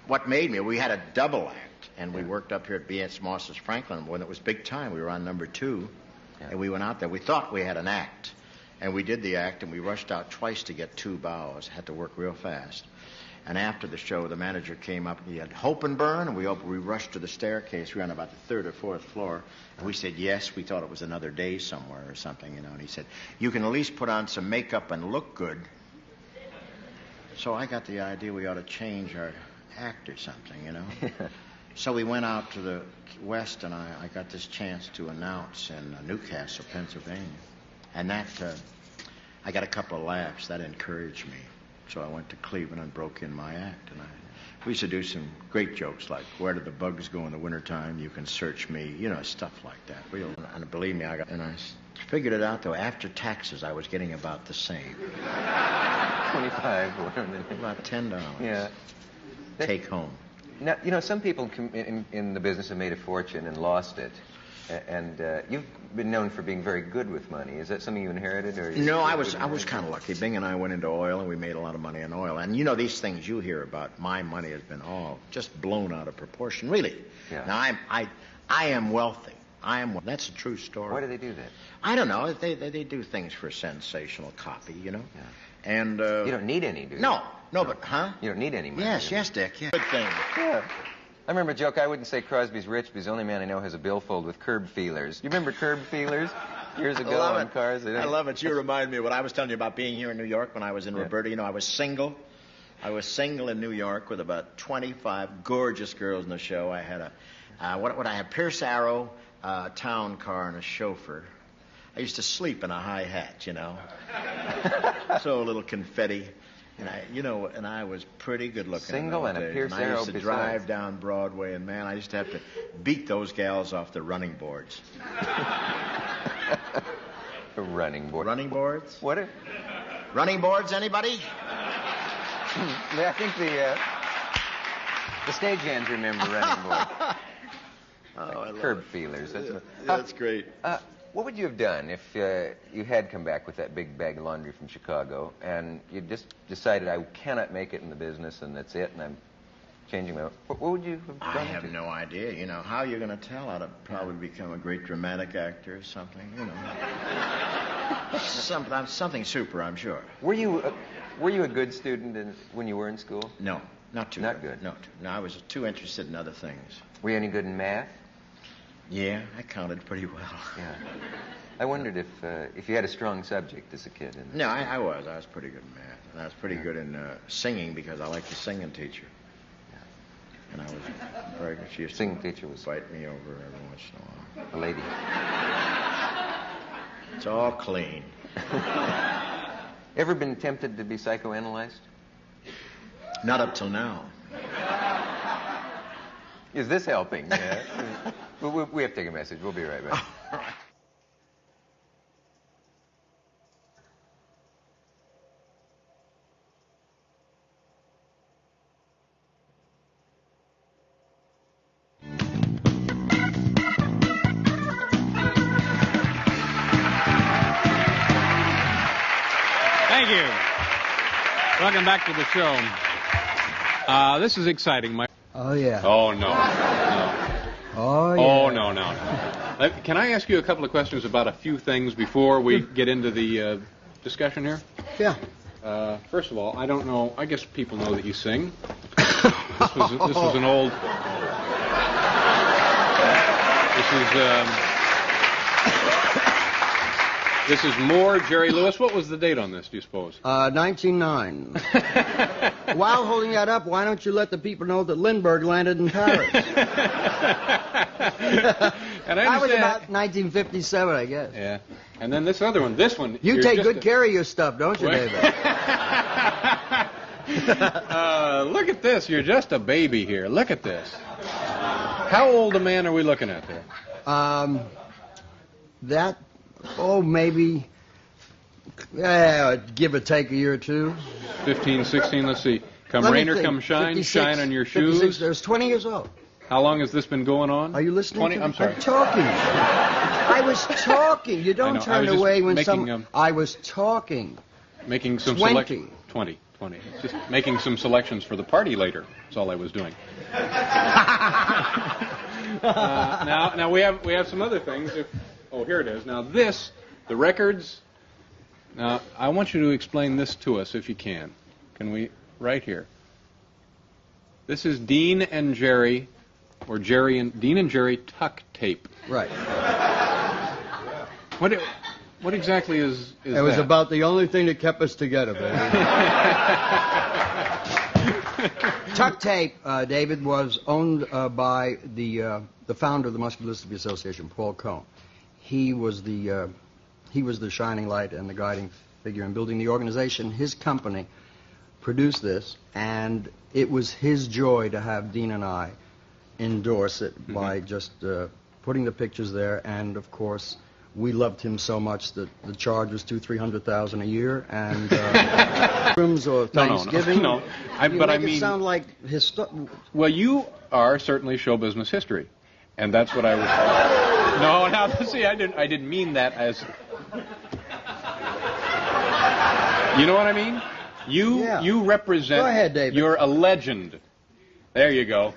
what made me? We had a double act. And we worked up here at B.S. Moss's Franklin when it was big time. We were on number 2, and we went out there. We thought we had an act, and we did the act, and we rushed out twice to get 2 bows. Had to work real fast. And after the show, the manager came up. He had Hope and Burn, and we rushed to the staircase. We were on about the 3rd or 4th floor. And we said yes. We thought it was another day somewhere or something, you know. And he said, "You can at least put on some makeup and look good." So I got the idea we ought to change our act or something, you know. So we went out to the west, and I got this chance to announce in Newcastle, Pennsylvania. And that, I got a couple of laughs. That encouraged me. So I went to Cleveland and broke in my act. And we used to do some great jokes like, "Where do the bugs go in the wintertime? You can search me." You know, stuff like that. And believe me, I figured it out, though. After taxes, I was getting about the same. 25. About $10. Yeah. Take home. Now, you know, some people in the business have made a fortune and lost it. And you've been known for being very good with money. Is that something you inherited? Or no, I was kind of lucky. Bing and I went into oil, and we made a lot of money in oil. And, you know, these things you hear about, my money has been all just blown out of proportion, really. Yeah. Now, I am wealthy. That's a true story. Why do they do that? I don't know. They do things for sensational copy, you know. Yeah. And you don't need any, do you? No, but you don't need any money. Yes, Dick. Yeah. Good thing. Yeah. I remember a joke. I wouldn't say Crosby's rich, but he's the only man I know who has a billfold with curb feelers. You remember curb feelers years ago on cars? I love it. You remind me of what I was telling you about being here in New York when I was in Roberta. You know, I was single. I was single in New York with about 25 gorgeous girls in the show. I had I had Pierce Arrow, town car, and a chauffeur. I used to sleep in a high hat, you know. So a little confetti. And I was pretty good looking. Single and a Pierce Arrow. I used to drive down Broadway, and man, I used to have to beat those gals off the running boards. Running boards. Running boards? What? Running boards? Anybody? I think the stagehands remember running boards. I love curb it. feelers. That's great. What would you have done if you had come back with that big bag of laundry from Chicago and you just decided, I cannot make it in the business and that's it and I'm changing my... What would you have done? I have no idea. You know, how are you going to tell? I'd have probably become a great dramatic actor or something, you know. Something super, I'm sure. Were you a good student when you were in school? No, not too Not good. good? No, I was too interested in other things. Were you any good in math? Yeah, I counted pretty well. Yeah. I wondered if you had a strong subject as a kid. No, I was. I was pretty good in math. And I was pretty good in singing because I liked the singing teacher. and I was pregnant. She used Singing to teacher was fight me over every once in a while. a lady. It's all clean. Ever been tempted to be psychoanalyzed? Not up till now. Is this helping? We have to take a message. We'll be right back. Thank you. Welcome back to the show. This is exciting, Mike. Oh, yeah. Oh, no. Oh, yeah. Oh, no. Can I ask you a couple of questions about a few things before we get into the discussion here? Yeah. First of all, I don't know. I guess people know that you sing. This was an old. This is more Jerry Lewis. What was the date on this, do you suppose? 1909. While holding that up, why don't you let the people know that Lindbergh landed in Paris? And That was about 1957, I guess. Yeah. And then this other one. This one. You take good care of your stuff, don't you, David? Look at this. You're just a baby here. Look at this. How old a man are we looking at there? Maybe, give or take a year or two. 15, 16, let's see. Come rain or come shine, 56, shine on your shoes. 56, I was 20 years old. How long has this been going on? Are you listening 20, to me? I'm sorry. I'm talking. I was talking. You don't turn away when I was talking. Making some 20. 20. Just making some selections for the party later. That's all I was doing. Now we have some other things. Here it is. Now the records. Now I want you to explain this to us if you can. Can we? Right here. This is Dean and Jerry, or Dean and Jerry tuck tape. Right. What exactly is that? It was about the only thing that kept us together, baby. Tuck tape, David, was owned by the founder of the Muscular Dystrophy Association, Paul Cohn. He was the shining light and the guiding figure in building the organization. His company produced this, and it was his joy to have Dean and I endorse it by just putting the pictures there. And of course, we loved him so much that the charge was $200,000-300,000 a year, and rooms or Thanksgiving. No. I mean, it sound like Well, you are certainly show business history, and that's what I was. No, now see, I didn't mean that as. You know what I mean? You represent. Go ahead, David. You're a legend. There you go.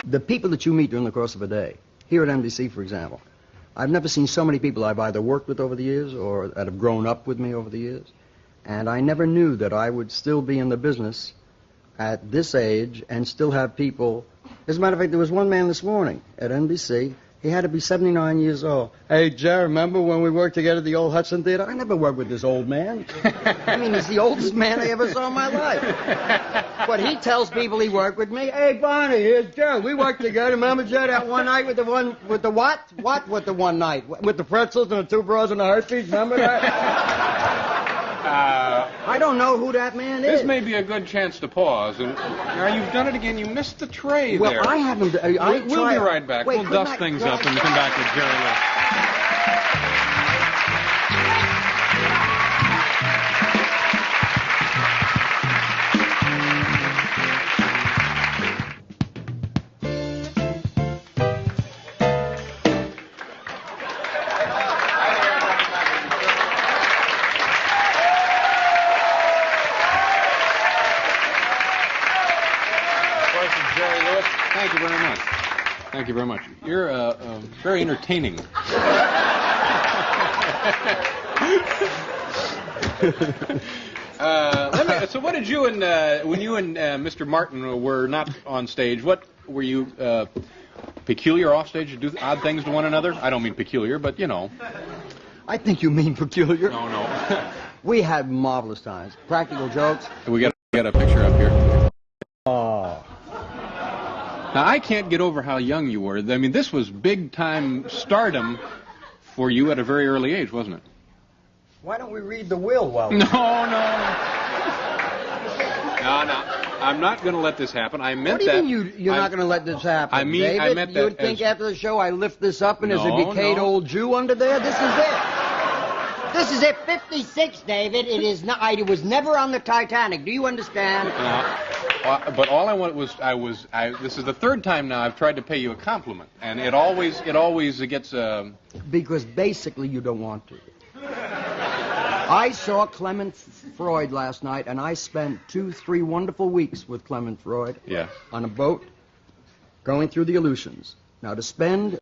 The people that you meet during the course of a day, here at NBC, for example, I've never seen so many people I've either worked with over the years or that have grown up with me over the years, and I never knew that I would still be in the business at this age and still have people. As a matter of fact, there was one man this morning at NBC. He had to be 79 years old. Hey, Jerry, remember when we worked together at the old Hudson Theater? I never worked with this old man. I mean, he's the oldest man I ever saw in my life. But he tells people he worked with me. Hey, Barney, here's Jerry. We worked together. Remember, Jerry, that one night with the one night? With the pretzels and the two bras and the Hershey's? Remember that? I don't know who that man is. This may be a good chance to pause. And now you've done it again. You missed the tray well, there. Well, I haven't. We'll be right back. We'll dust things up and come back with Jerry Lewis. Thank you very much. You're very entertaining. So what did you and when you and Mr. Martin were not on stage, what were you peculiar off stage? Do odd things to one another? I don't mean peculiar, but you know. I think you mean peculiar. No. We had marvelous times. Practical jokes. We got a picture up here. Oh. Now, I can't get over how young you were. I mean, this was big-time stardom for you at a very early age, wasn't it? Why don't we read the will while we... No. I'm not going to let this happen. I meant that... What do you mean you're not going to let this happen, I mean, David? I meant that You would think after the show I lift this up and there's a decayed old Jew under there? This is it. This is it. 56, David. It is not. I was never on the Titanic. Do you understand? But all I want was this is the third time now I've tried to pay you a compliment, and it always gets Because basically you don't want to. I saw Clement Freud last night, and I spent 2-3 wonderful weeks with Clement Freud. Yeah. On a boat, going through the Aleutians. Now to spend.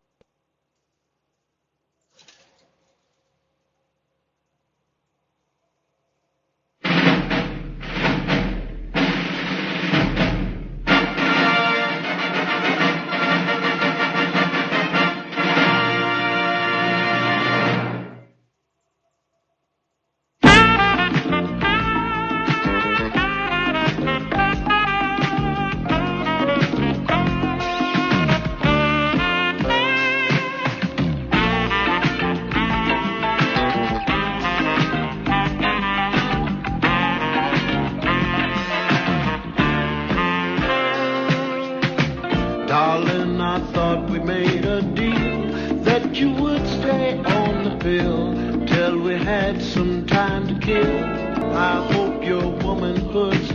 Darling, I thought we made a deal that you would stay on the pill till we had some time to kill. I hope your womanhood's